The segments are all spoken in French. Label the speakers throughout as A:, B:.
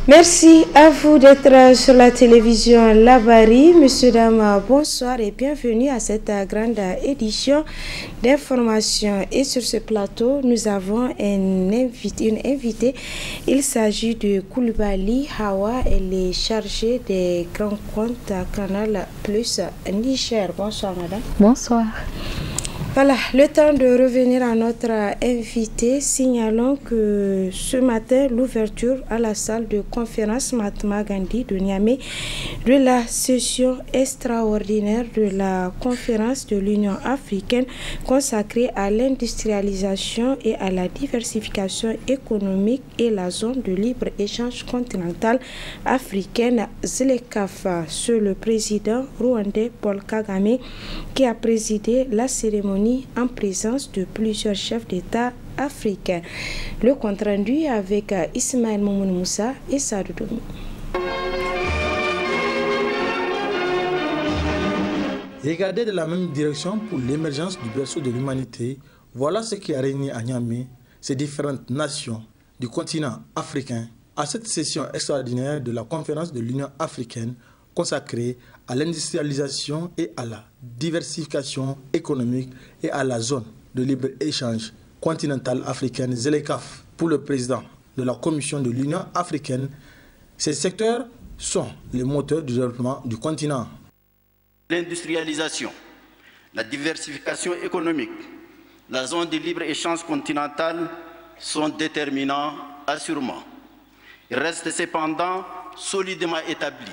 A: Merci à vous d'être sur la télévision Labari. Messieurs, dames, bonsoir et bienvenue à cette grande édition d'information. Et sur ce plateau, nous avons une invitée. Il s'agit de Koulibaly Hawa. Elle est chargée des grands comptes à Canal Plus Niger. Bonsoir, madame.
B: Bonsoir.
A: Voilà, le temps de revenir à notre invité. Signalons que ce matin, l'ouverture à la salle de conférence Mahatma Gandhi de Niamey de la session extraordinaire de la conférence de l'Union africaine consacrée à l'industrialisation et à la diversification économique et la zone de libre-échange continentale africaine ZLECAf. C'est le président rwandais Paul Kagame qui a présidé la cérémonie en présence de plusieurs chefs d'État africains. Le compte rendu avec Ismaël Momoun Moussa et Sadou Domi.
C: Regardez de la même direction pour l'émergence du berceau de l'humanité. Voilà ce qui a réuni à Niamey ces différentes nations du continent africain à cette session extraordinaire de la conférence de l'Union africaine consacrée à l'industrialisation et à la diversification économique et à la zone de libre-échange continentale africaine ZLECAf. Pour le président de la Commission de l'Union africaine, ces secteurs sont les moteurs du développement du continent.
D: L'industrialisation, la diversification économique, la zone de libre-échange continentale sont déterminants assurément. Il reste cependant solidement établi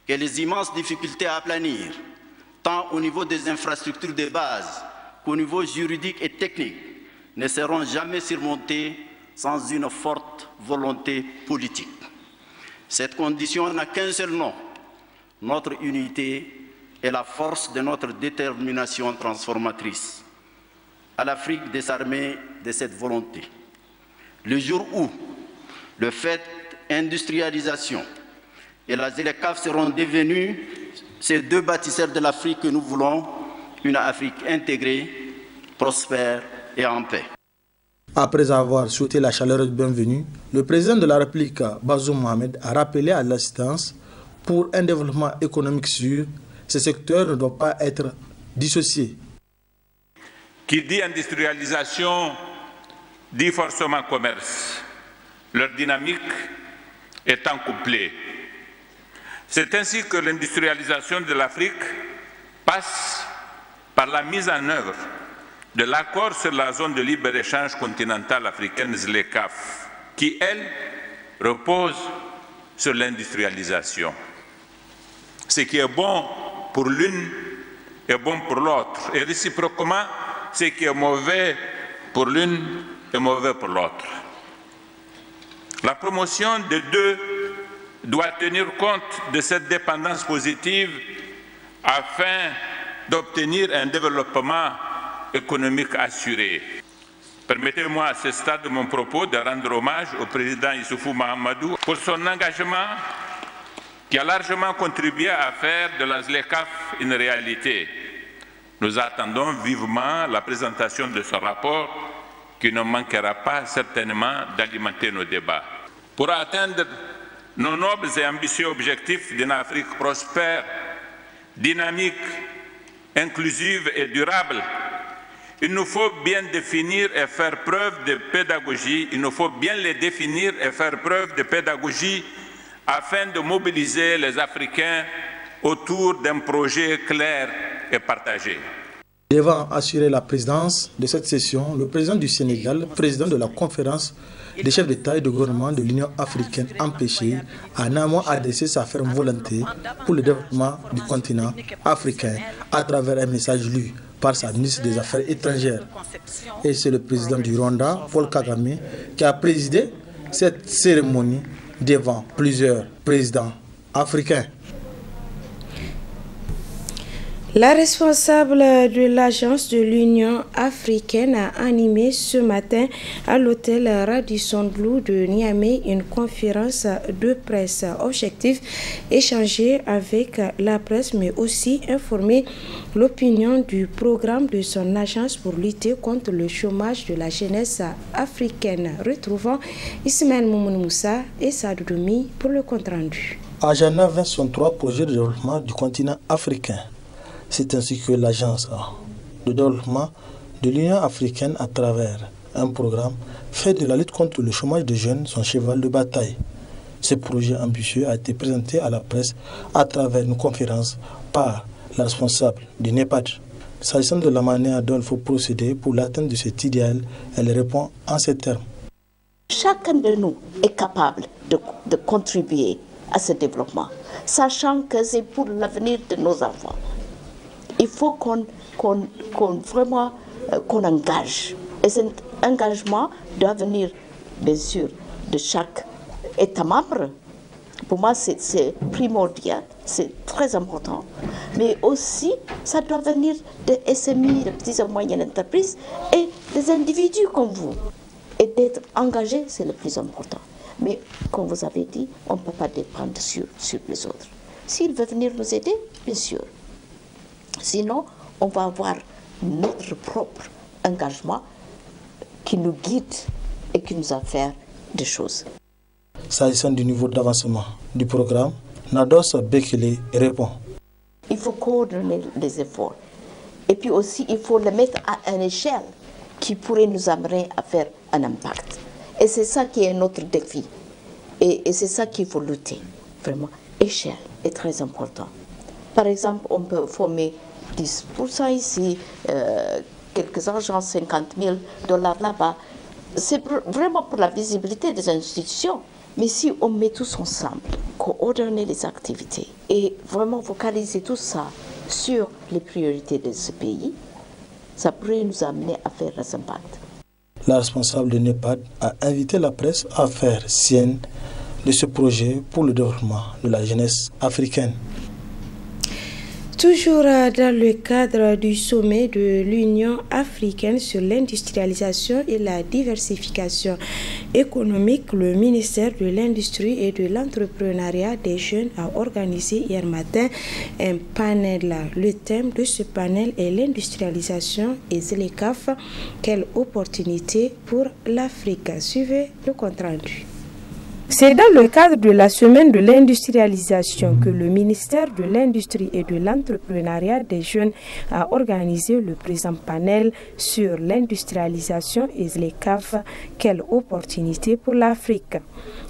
D: que les immenses difficultés à aplanir, tant au niveau des infrastructures de base qu'au niveau juridique et technique, ne seront jamais surmontées sans une forte volonté politique. Cette condition n'a qu'un seul nom, notre unité et la force de notre détermination transformatrice. À l'Afrique désarmée de cette volonté. Le jour où le fait industrialisation et la ZLECAf seront devenus ces deux bâtisseurs de l'Afrique que nous voulons, une Afrique intégrée, prospère et en paix.
C: Après avoir souhaité la chaleureuse bienvenue, le président de la République, Bazoum Mohamed, a rappelé à l'assistance pour un développement économique sûr. Ces secteurs ne doivent pas être dissociés.
E: Qui dit industrialisation, dit forcément commerce. Leur dynamique étant couplée. C'est ainsi que l'industrialisation de l'Afrique passe par la mise en œuvre de l'accord sur la zone de libre-échange continentale africaine ZLECAf, qui, elle, repose sur l'industrialisation. Ce qui est bon pour l'une est bon pour l'autre, et réciproquement, ce qui est mauvais pour l'une est mauvais pour l'autre. La promotion des deux doit tenir compte de cette dépendance positive afin d'obtenir un développement économique assuré. Permettez-moi à ce stade de mon propos de rendre hommage au président Issoufou Mahamadou pour son engagement qui a largement contribué à faire de la ZLECAf une réalité. Nous attendons vivement la présentation de ce rapport qui ne manquera pas certainement d'alimenter nos débats. Pour atteindre nos nobles et ambitieux objectifs d'une Afrique prospère, dynamique, inclusive et durable, il nous faut bien définir et faire preuve de pédagogie. Il nous faut bien les définir et faire preuve de pédagogie afin de mobiliser les Africains autour d'un projet clair et partagé.
C: Devant assurer la présidence de cette session, le président du Sénégal, président de la conférence des chefs d'État et de gouvernement de l'Union africaine empêchée, a néanmoins adressé sa ferme volonté pour le développement du continent africain à travers un message lu par sa ministre des Affaires étrangères. Et c'est le président du Rwanda, Paul Kagame, qui a présidé cette cérémonie devant plusieurs présidents africains.
A: La responsable de l'agence de l'Union africaine a animé ce matin à l'hôtel Radisson Blu de Niamey une conférence de presse. Objectif, échanger avec la presse mais aussi informer l'opinion du programme de son agence pour lutter contre le chômage de la jeunesse africaine. Retrouvons Ismaël Moumoun Moussa et Sadou Doumi pour le compte rendu.
C: Agenda 2063, projet de développement du continent africain. C'est ainsi que l'agence de développement de l'Union africaine, à travers un programme, fait de la lutte contre le chômage des jeunes son cheval de bataille. Ce projet ambitieux a été présenté à la presse à travers une conférence par la responsable du NEPAD. S'agissant de la manière dont il faut procéder pour l'atteinte de cet idéal, elle répond en ces termes.
B: Chacun de nous est capable de contribuer à ce développement, sachant que c'est pour l'avenir de nos enfants. Il faut qu'on engage. Et cet engagement doit venir, bien sûr, de chaque État membre. Pour moi, c'est primordial, c'est très important. Mais aussi, ça doit venir des SMI, des petites et moyennes entreprises, et des individus comme vous. Et d'être engagé, c'est le plus important. Mais, comme vous avez dit, on ne peut pas dépendre sur les autres. S'ils veulent venir nous aider, bien sûr. Sinon, on va avoir notre propre engagement qui nous guide et qui nous va faire des choses.
C: S'agissant du niveau d'avancement du programme, Nados Bekele répond.
B: Il faut coordonner les efforts. Et puis aussi, il faut le mettre à une échelle qui pourrait nous amener à faire un impact. Et c'est ça qui est notre défi. Et c'est ça qu'il faut lutter. Vraiment, échelle est très important. Par exemple, on peut former 10% ici, quelques argents, $50 000 là-bas. C'est vraiment pour la visibilité des institutions. Mais si on met tous ensemble, coordonner les activités et vraiment focaliser tout ça sur les priorités de ce pays, ça pourrait nous amener à faire un impact.
C: La responsable de NEPAD a invité la presse à faire sienne de ce projet pour le développement de la jeunesse africaine.
A: Toujours dans le cadre du sommet de l'Union africaine sur l'industrialisation et la diversification économique, le ministère de l'Industrie et de l'Entrepreneuriat des Jeunes a organisé hier matin un panel. Le thème de ce panel est l'industrialisation et ZLECAf. Quelle opportunité pour l'Afrique? Suivez le compte rendu. C'est dans le cadre de la semaine de l'industrialisation que le ministère de l'Industrie et de l'Entrepreneuriat des Jeunes a organisé le présent panel sur l'industrialisation et ZLECAf, quelle opportunité pour l'Afrique.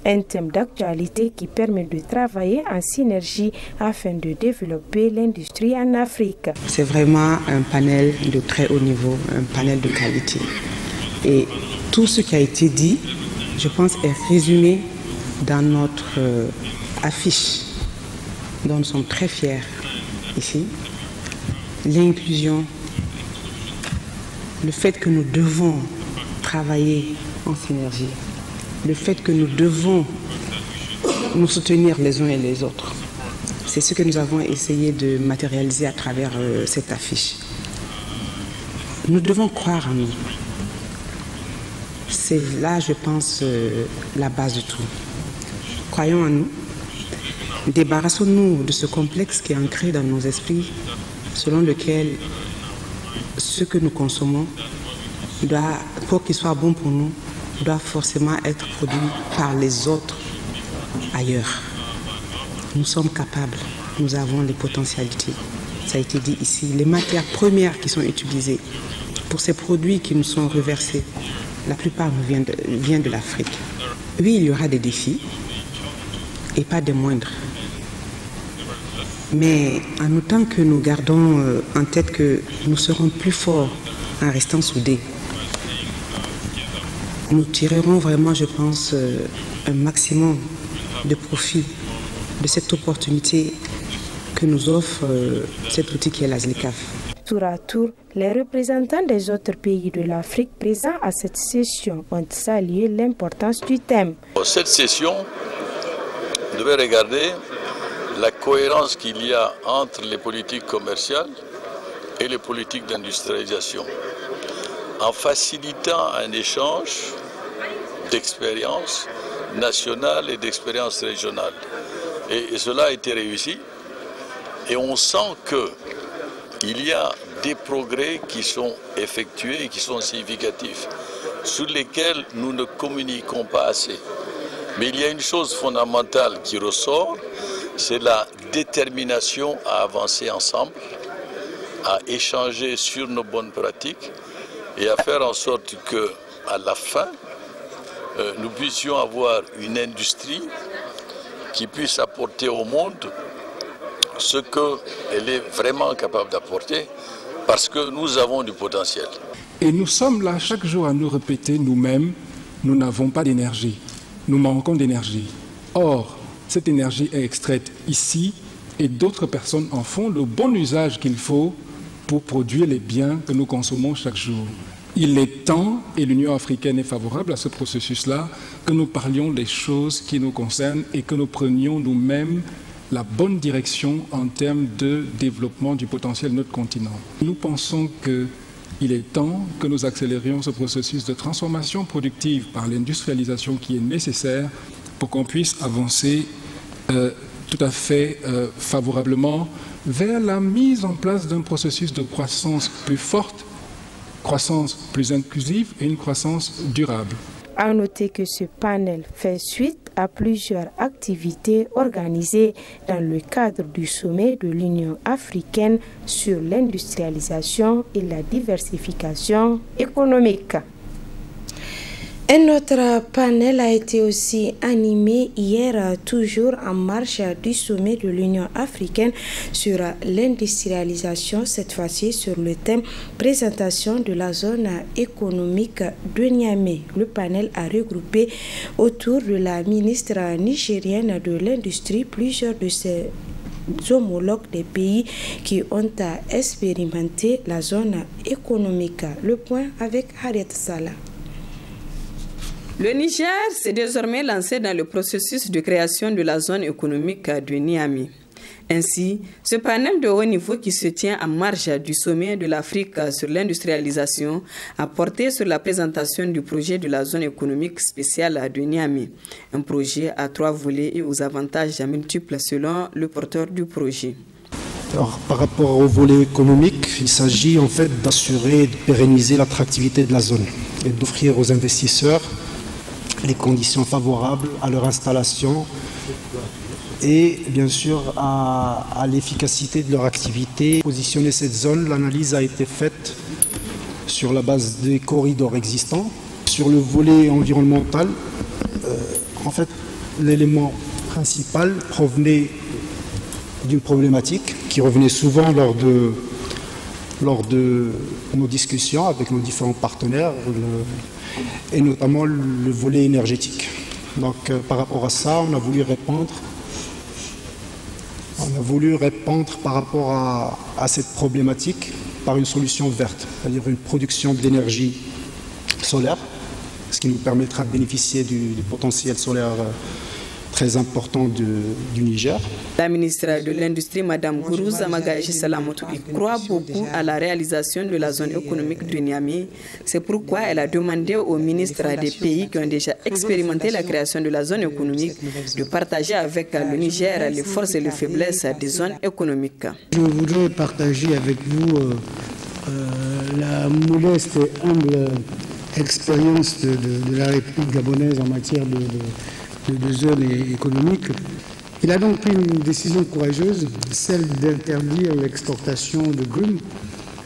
A: Un thème d'actualité qui permet de travailler en synergie afin de développer l'industrie en Afrique.
F: C'est vraiment un panel de très haut niveau, un panel de qualité. Et tout ce qui a été dit, je pense, est résumé dans notre affiche dont nous sommes très fiers ici. L'inclusion, le fait que nous devons travailler en synergie, le fait que nous devons nous soutenir les uns et les autres. C'est ce que nous avons essayé de matérialiser à travers cette affiche. Nous devons croire en nous. C'est là, je pense, la base de tout. Croyons en nous, débarrassons-nous de ce complexe qui est ancré dans nos esprits, selon lequel ce que nous consommons, pour qu'il soit bon pour nous, doit forcément être produit par les autres ailleurs. Nous sommes capables, nous avons les potentialités. Ça a été dit ici, les matières premières qui sont utilisées pour ces produits qui nous sont reversés, la plupart viennent de l'Afrique. Oui, il y aura des défis, et pas des moindres. Mais en autant que nous gardons en tête que nous serons plus forts en restant soudés, nous tirerons vraiment, je pense, un maximum de profit de cette opportunité que nous offre cet outil qui est la ZLECAf.
A: Tour à tour, les représentants des autres pays de l'Afrique présents à cette session ont salué l'importance du thème.
G: Cette session devait regarder la cohérence qu'il y a entre les politiques commerciales et les politiques d'industrialisation, en facilitant un échange d'expériences nationales et d'expériences régionales. Et cela a été réussi. Et on sent qu'il y a des progrès qui sont effectués et qui sont significatifs, sur lesquels nous ne communiquons pas assez. Mais il y a une chose fondamentale qui ressort, c'est la détermination à avancer ensemble, à échanger sur nos bonnes pratiques et à faire en sorte qu'à la fin, nous puissions avoir une industrie qui puisse apporter au monde ce qu'elle est vraiment capable d'apporter, parce que nous avons du potentiel.
H: Et nous sommes là chaque jour à nous répéter nous-mêmes, nous n'avons pas d'énergie, nous manquons d'énergie. Or, cette énergie est extraite ici et d'autres personnes en font le bon usage qu'il faut pour produire les biens que nous consommons chaque jour. Il est temps, et l'Union africaine est favorable à ce processus-là, que nous parlions des choses qui nous concernent et que nous prenions nous-mêmes la bonne direction en termes de développement du potentiel de notre continent. Nous pensons qu'il est temps que nous accélérions ce processus de transformation productive par l'industrialisation qui est nécessaire pour qu'on puisse avancer tout à fait favorablement vers la mise en place d'un processus de croissance plus forte, croissance plus inclusive et une croissance durable.
A: À noter que ce panel fait suite à plusieurs activités organisées dans le cadre du sommet de l'Union africaine sur l'industrialisation et la diversification économique. Un autre panel a été aussi animé hier, toujours en marge du sommet de l'Union africaine sur l'industrialisation, cette fois-ci sur le thème présentation de la zone économique de Niamey. Le panel a regroupé autour de la ministre nigérienne de l'Industrie plusieurs de ses homologues des pays qui ont expérimenté la zone économique. Le point avec Harriet Salah.
I: Le Niger s'est désormais lancé dans le processus de création de la zone économique de Niamey. Ainsi, ce panel de haut niveau qui se tient en marge du sommet de l'Afrique sur l'industrialisation a porté sur la présentation du projet de la zone économique spéciale de Niamey. Un projet à 3 volets et aux avantages multiples selon le porteur du projet.
J: Alors, par rapport au volet économique, il s'agit en fait d'assurer et de pérenniser l'attractivité de la zone et d'offrir aux investisseurs les conditions favorables à leur installation et bien sûr à l'efficacité de leur activité. Positionner cette zone, l'analyse a été faite sur la base des corridors existants. Sur le volet environnemental, en fait, l'élément principal provenait d'une problématique qui revenait souvent lors de nos discussions avec nos différents partenaires, et notamment le volet énergétique. Donc par rapport à ça, on a voulu répondre par rapport à cette problématique par une solution verte, c'est-à-dire une production d'énergie solaire, ce qui nous permettra de bénéficier du potentiel solaire très important du Niger.
I: La ministre de l'Industrie, Mme Gourouza Magaïchi Salamotou, croit beaucoup à la réalisation de la zone économique de Niamey. C'est pourquoi elle a demandé aux ministres des pays qui ont déjà expérimenté la création de la zone économique de partager avec le Niger les forces et les faiblesses des zones économiques.
K: Je voudrais partager avec vous la modeste et humble expérience de la République gabonaise en matière de zone économique. Il a donc pris une décision courageuse, celle d'interdire l'exportation de grumes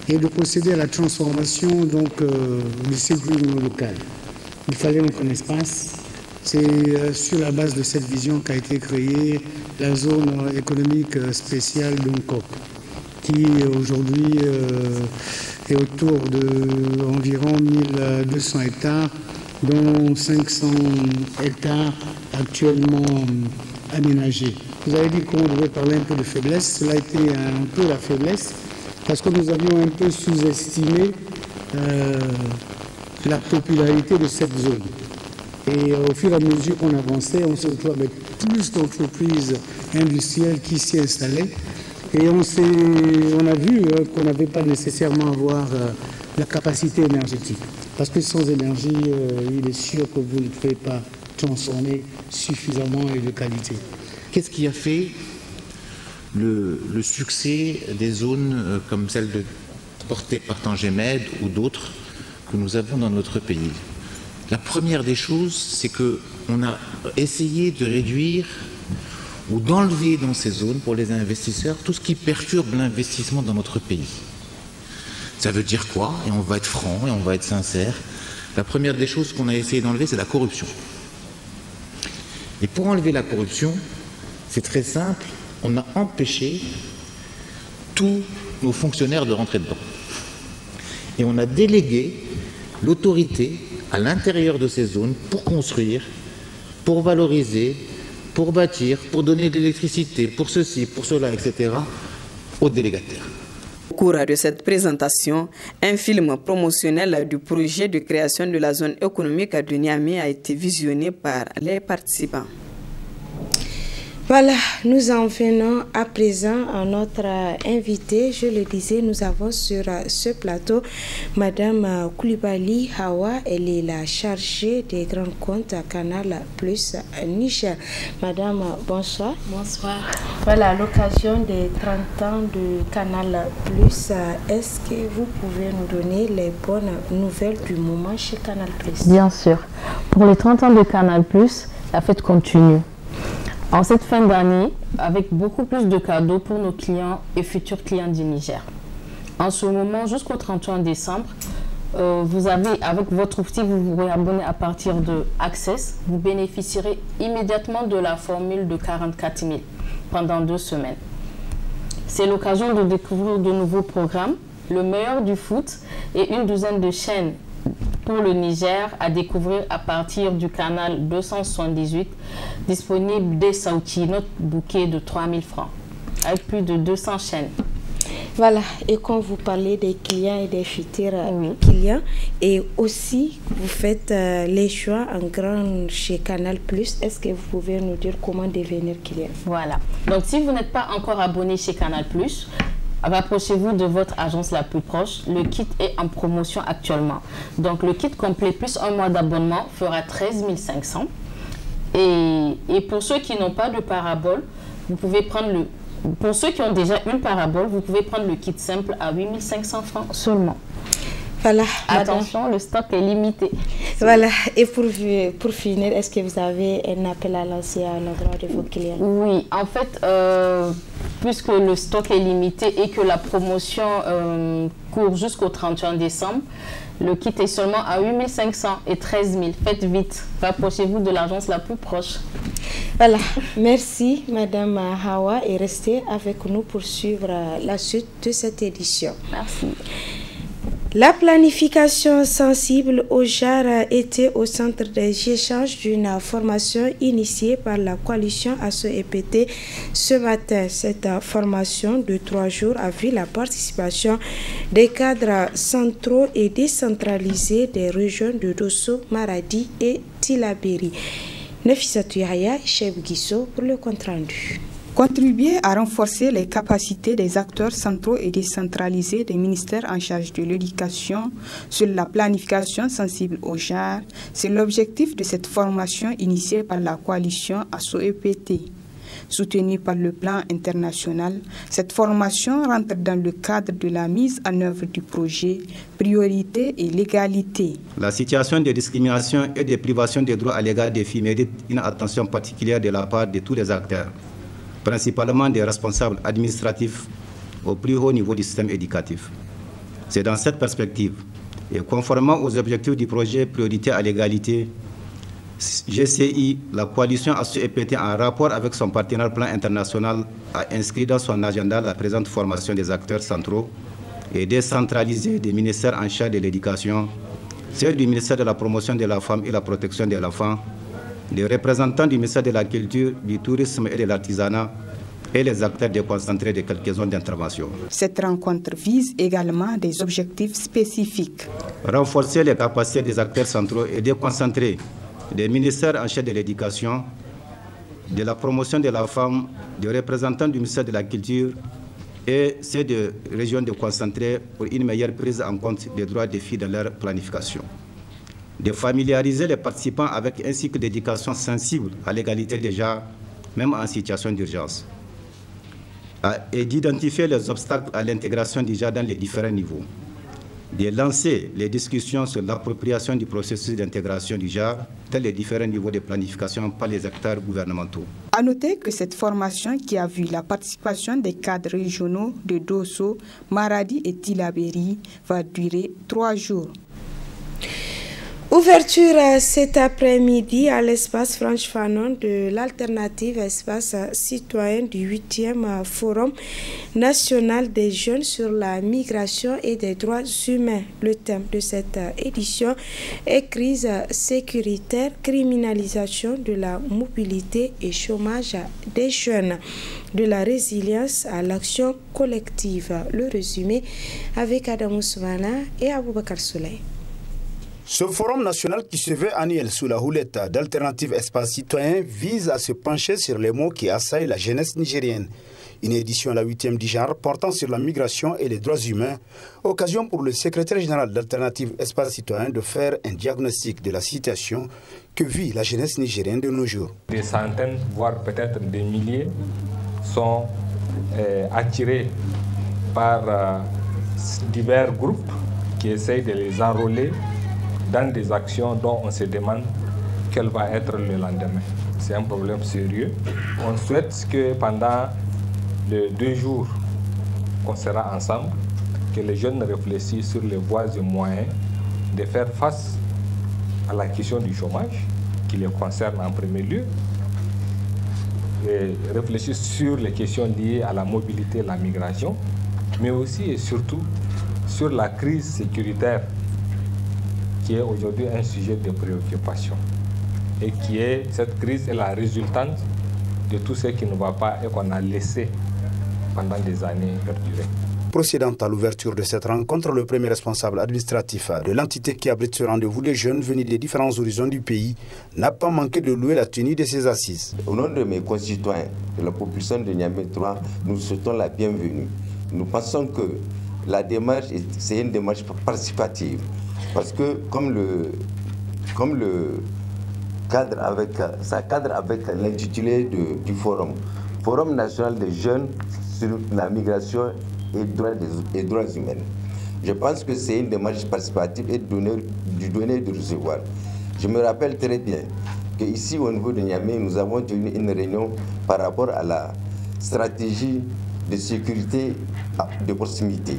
K: et de procéder à la transformation de ces grumes locales. Il fallait donc un espace. C'est sur la base de cette vision qu'a été créée la zone économique spéciale d'Onkok, qui aujourd'hui est autour d'environ 1200 hectares, dont 500 hectares actuellement aménagés. Vous avez dit qu'on devait parler un peu de faiblesse. Cela a été un peu la faiblesse, parce que nous avions un peu sous-estimé la popularité de cette zone. Et au fur et à mesure qu'on avançait, on se retrouve avec plus d'entreprises industrielles qui s'y installaient. Et on a vu qu'on n'avait pas nécessairement avoir la capacité énergétique. Parce que sans énergie, il est sûr que vous ne pouvez pas transformer suffisamment et de qualité.
L: Qu'est-ce qui a fait le succès des zones comme celle portée par Tangemed ou d'autres que nous avons dans notre pays? La première des choses, c'est qu'on a essayé de réduire ou d'enlever dans ces zones, pour les investisseurs, tout ce qui perturbe l'investissement dans notre pays. Ça veut dire quoi? Et on va être franc et on va être sincère. La première des choses qu'on a essayé d'enlever, c'est la corruption. Et pour enlever la corruption, c'est très simple, on a empêché tous nos fonctionnaires de rentrer dedans. Et on a délégué l'autorité à l'intérieur de ces zones pour construire, pour valoriser, pour bâtir, pour donner de l'électricité, pour ceci, pour cela, etc., aux délégataires.
I: Au cours de cette présentation, un film promotionnel du projet de création de la zone économique de Niamey a été visionné par les participants.
A: Voilà, nous en venons à présent à notre invité. Je le disais, nous avons sur ce plateau Madame Koulibaly Hawa. Elle est la chargée des grands comptes à Canal Plus Niger. Madame, bonsoir.
M: Bonsoir.
A: Voilà, à l'occasion des 30 ans de Canal Plus, est-ce que vous pouvez nous donner les bonnes nouvelles du moment chez Canal Plus?
M: Bien sûr. Pour les 30 ans de Canal Plus, la fête continue. En cette fin d'année, avec beaucoup plus de cadeaux pour nos clients et futurs clients du Niger. En ce moment, jusqu'au 31 décembre, vous avez, avec votre outil, vous vous réabonnez à partir de Access, vous bénéficierez immédiatement de la formule de 44 000 pendant 2 semaines. C'est l'occasion de découvrir de nouveaux programmes, le meilleur du foot et une douzaine de chaînes pour le Niger à découvrir à partir du canal 278 disponible dès Saouti, notre bouquet de 3 000 francs avec plus de 200 chaînes.
A: Voilà, et quand vous parlez des clients et des futurs clients, et aussi vous faites les choix en grand chez Canal+, est-ce que vous pouvez nous dire comment devenir client?
M: Voilà, donc si vous n'êtes pas encore abonné chez Canal+, rapprochez-vous de votre agence la plus proche. Le kit est en promotion actuellement. Donc le kit complet plus un mois d'abonnement fera 13 500. Et pour ceux qui n'ont pas de parabole, vous pouvez prendre le... Pour ceux qui ont déjà une parabole, vous pouvez prendre le kit simple à 8 500 francs seulement.
A: Voilà.
M: Attention, le stock est limité.
A: Voilà. Et pour finir, est-ce que vous avez un appel à lancer à l'endroit de vos clients?
M: Oui, en fait, puisque le stock est limité et que la promotion court jusqu'au 31 décembre, le kit est seulement à 8 500 et 13 000. Faites vite, rapprochez-vous de l'agence la plus proche.
A: Voilà, merci Madame Hawa et restez avec nous pour suivre la suite de cette édition.
M: Merci.
A: La planification sensible au genre était au centre des échanges d'une formation initiée par la coalition ASSO-EPT ce matin. Cette formation de 3 jours a vu la participation des cadres centraux et décentralisés des régions de Dosso, Maradi et Tillabéri. Nafissatou Yahya et Cheb Guisso pour le compte-rendu.
N: Contribuer à renforcer les capacités des acteurs centraux et décentralisés des ministères en charge de l'éducation sur la planification sensible au genre, c'est l'objectif de cette formation initiée par la coalition ASSO-EPT. Soutenue par le plan international, cette formation rentre dans le cadre de la mise en œuvre du projet Priorité et l'égalité.
O: La situation de discrimination et de privation des droits à l'égard des filles mérite une attention particulière de la part de tous les acteurs, principalement des responsables administratifs au plus haut niveau du système éducatif. C'est dans cette perspective, et conformément aux objectifs du projet Priorité à l'égalité, GCI, la coalition ASSO-EPT, en rapport avec son partenaire plan international, a inscrit dans son agenda la présente formation des acteurs centraux et décentralisés des ministères en charge de l'éducation, celle du ministère de la promotion de la femme et la protection de l'enfant, les représentants du ministère de la Culture, du Tourisme et de l'Artisanat et les acteurs déconcentrés de quelques zones d'intervention.
N: Cette rencontre vise également des objectifs spécifiques.
O: Renforcer les capacités des acteurs centraux et déconcentrés des ministères en charge de l'éducation, de la promotion de la femme, des représentants du ministère de la Culture et ces deux régions de concentrer pour une meilleure prise en compte des droits des filles dans leur planification. De familiariser les participants avec un cycle d'éducation sensible à l'égalité des genres, même en situation d'urgence, et d'identifier les obstacles à l'intégration du genre dans les différents niveaux, de lancer les discussions sur l'appropriation du processus d'intégration du genre dans les différents niveaux de planification par les acteurs gouvernementaux.
N: À noter que cette formation, qui a vu la participation des cadres régionaux de Dosso, Maradi et Tillabéri, va durer 3 jours.
A: Ouverture cet après-midi à l'espace Franche Fanon de l'alternative espace citoyen du 8e Forum national des jeunes sur la migration et des droits humains. Le thème de cette édition est crise sécuritaire, criminalisation de la mobilité et chômage des jeunes, de la résilience à l'action collective. Le résumé avec Adam Ousmana et Aboubakar Souley.
P: Ce forum national qui se veut annuel sous la houlette d'Alternative Espace Citoyen vise à se pencher sur les maux qui assaillent la jeunesse nigérienne. Une édition à la 8e du genre portant sur la migration et les droits humains, occasion pour le secrétaire général d'Alternative Espace Citoyen de faire un diagnostic de la situation que vit la jeunesse nigérienne de nos jours.
Q: Des centaines, voire peut-être des milliers, sont attirés par divers groupes qui essayent de les enrôler dans des actions dont on se demande quel va être le lendemain. C'est un problème sérieux. On souhaite que pendant les 2 jours qu'on sera ensemble, que les jeunes réfléchissent sur les voies et moyens de faire face à la question du chômage, qui les concerne en premier lieu, et réfléchissent sur les questions liées à la mobilité et la migration, mais aussi et surtout sur la crise sécuritaire qui est aujourd'hui un sujet de préoccupation et qui est, cette crise est la résultante de tout ce qui ne va pas et qu'on a laissé pendant des années perdurer.
P: Procédant à l'ouverture de cette rencontre, le premier responsable administratif de l'entité qui abrite ce rendez-vous des jeunes venus des différents horizons du pays n'a pas manqué de louer la tenue de ces assises.
R: Au nom de mes concitoyens, de la population de Niamey 3, nous souhaitons la bienvenue. Nous pensons que la démarche, c'est une démarche participative. Parce que comme le cadre avec, ça cadre avec l'intitulé du forum, Forum national des jeunes sur la migration et droits humains. Je pense que c'est une démarche participative et du donner et du recevoir. Je me rappelle très bien qu'ici au niveau de Niamey, nous avons tenu une réunion par rapport à la stratégie de sécurité de proximité.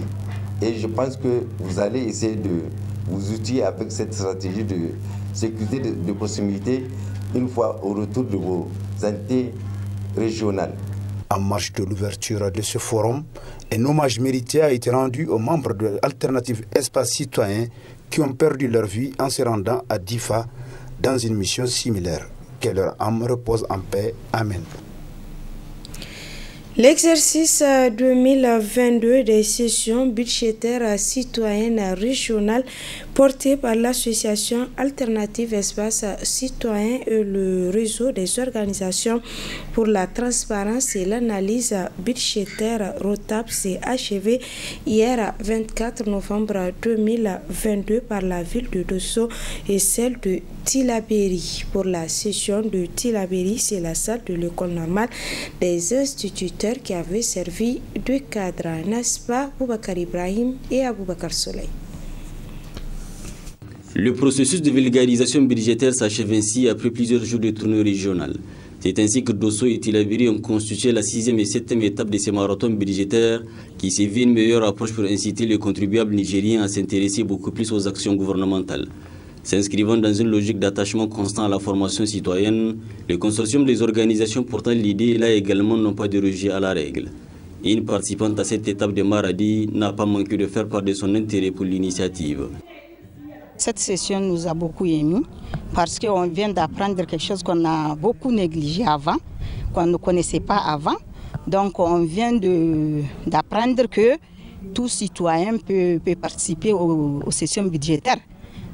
R: Et je pense que vous allez essayer de vous outiller avec cette stratégie de sécurité de proximité une fois au retour de vos entités régionales.
P: En marge de l'ouverture de ce forum, un hommage mérité a été rendu aux membres de l'Alternative Espace Citoyen qui ont perdu leur vie en se rendant à Difa dans une mission similaire. Que leur âme repose en paix. Amen.
A: L'exercice 2022 des sessions budgétaires citoyennes régionales portées par l'association Alternative Espace Citoyen et le réseau des organisations pour la transparence et l'analyse budgétaire ROTAP s'est achevé hier 24 novembre 2022 par la ville de Dosso et celle de Tillabéri. Pour la session de Tillabéri, c'est la salle de l'école normale des instituteurs qui avait servi de cadre, n'est-ce pas, Boubacar Ibrahim et Aboubakar Souley.
S: Le processus de vulgarisation budgétaire s'achève ainsi après plusieurs jours de tournée régionale. C'est ainsi que Dosso et Tillabéri ont constitué la 6e et 7e étape de ces marathons budgétaires qui s'est vu une meilleure approche pour inciter les contribuables nigériens à s'intéresser beaucoup plus aux actions gouvernementales. S'inscrivant dans une logique d'attachement constant à la formation citoyenne, le consortium des organisations portant l'idée là également n'ont pas dérogé à la règle. Une participante à cette étape de Maradi n'a pas manqué de faire part de son intérêt pour l'initiative.
T: Cette session nous a beaucoup émus parce qu'on vient d'apprendre quelque chose qu'on a beaucoup négligé avant, qu'on ne connaissait pas avant. Donc on vient d'apprendre que tout citoyen peut participer aux sessions budgétaires.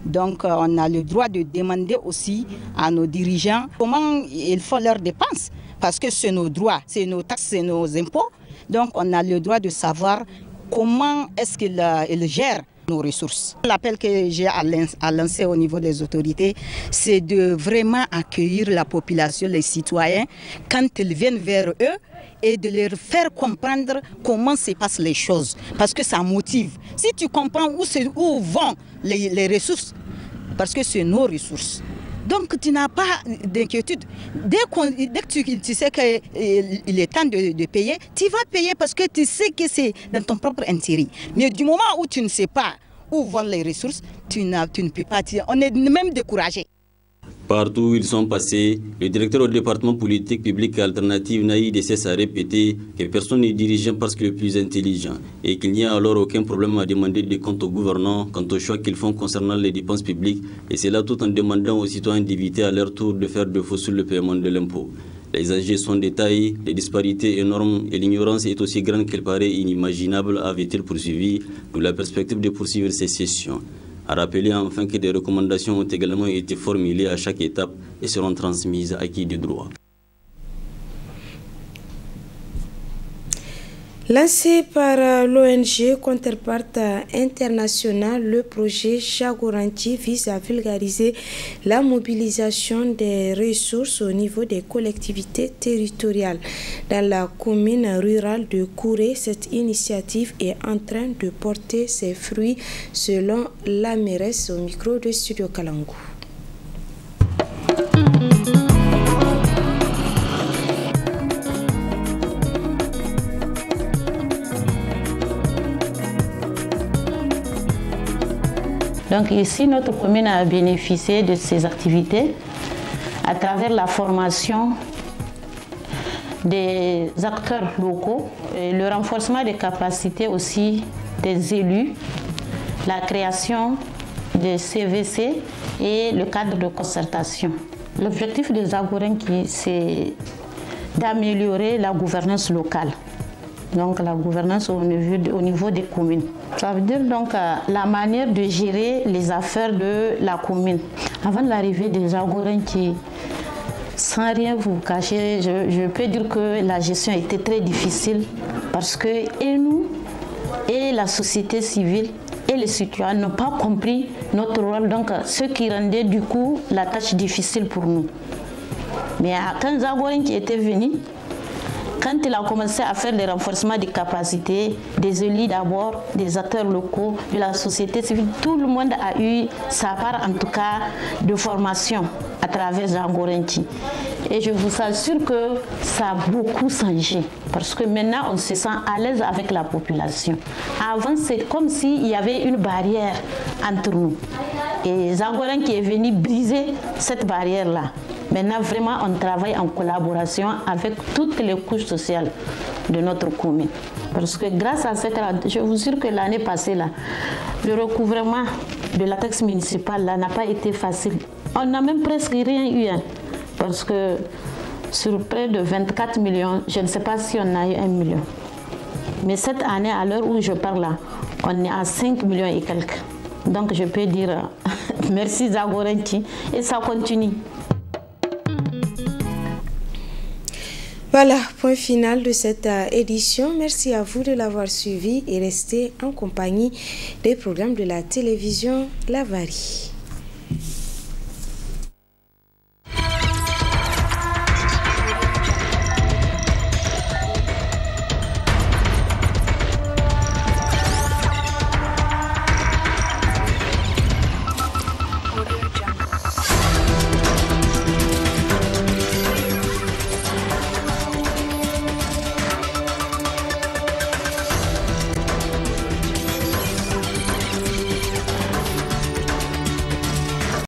T: Donc on a le droit de demander aussi à nos dirigeants comment ils font leurs dépenses. Parce que c'est nos droits, c'est nos taxes, c'est nos impôts. Donc on a le droit de savoir comment est-ce qu'il gère nos ressources. L'appel que j'ai à lancer au niveau des autorités, c'est de vraiment accueillir la population, les citoyens, quand ils viennent vers eux, et de leur faire comprendre comment se passent les choses. Parce que ça motive. Si tu comprends où vont les ressources, parce que c'est nos ressources. Donc tu n'as pas d'inquiétude. Dès que tu sais qu'il est temps de payer, tu vas payer parce que tu sais que c'est dans ton propre intérêt. Mais du moment où tu ne sais pas où vont les ressources, tu ne peux pas. On est même découragé.
S: Partout où ils sont passés, le directeur au département politique publique alternative Naïd ne cesse à répéter que personne n'est dirigeant parce qu'il est plus intelligent et qu'il n'y a alors aucun problème à demander des comptes aux gouvernants quant aux choix qu'ils font concernant les dépenses publiques, et c'est là tout en demandant aux citoyens d'éviter à leur tour de faire défaut sur le paiement de l'impôt. Les enjeux sont détaillés, les disparités énormes et l'ignorance est aussi grande qu'elle paraît inimaginable, avait-il poursuivi, d'où la perspective de poursuivre ces sessions. À rappeler enfin que des recommandations ont également été formulées à chaque étape et seront transmises à qui de droit.
A: Lancé par l'ONG Counterpart International, le projet Jagoranti vise à vulgariser la mobilisation des ressources au niveau des collectivités territoriales. Dans la commune rurale de Kouré, cette initiative est en train de porter ses fruits selon la mairesse au micro de Studio Kalangou.
U: Donc ici, notre commune a bénéficié de ces activités à travers la formation des acteurs locaux, et le renforcement des capacités aussi des élus, la création des CVC et le cadre de concertation. L'objectif des Zagorenki, c'est d'améliorer la gouvernance locale. Donc la gouvernance au niveau des communes. Ça veut dire donc la manière de gérer les affaires de la commune. Avant l'arrivée des Zagorenki, sans rien vous cacher, je peux dire que la gestion était très difficile parce que et nous, et la société civile, et les citoyens n'ont pas compris notre rôle, donc ce qui rendait du coup la tâche difficile pour nous. Mais quand Zagorenki était venu, quand il a commencé à faire des renforcements des capacités, des élus d'abord, des acteurs locaux, de la société civile, tout le monde a eu sa part en tout cas de formation à travers Zagorenki. Et je vous assure que ça a beaucoup changé parce que maintenant on se sent à l'aise avec la population. Avant c'est comme s'il y avait une barrière entre nous. Et Zagorenki est venu briser cette barrière-là. Maintenant, vraiment, on travaille en collaboration avec toutes les couches sociales de notre commune. Parce que grâce à cette... Je vous jure que l'année passée, là, le recouvrement de la taxe municipale n'a pas été facile. On n'a même presque rien eu. Hein, parce que sur près de 24 millions, je ne sais pas si on a eu 1 million. Mais cette année, à l'heure où je parle, là, on est à 5 millions et quelques. Donc, je peux dire merci Zagorenki et ça continue.
A: Voilà, point final de cette édition. Merci à vous de l'avoir suivi et restez en compagnie des programmes de la télévision La Varie.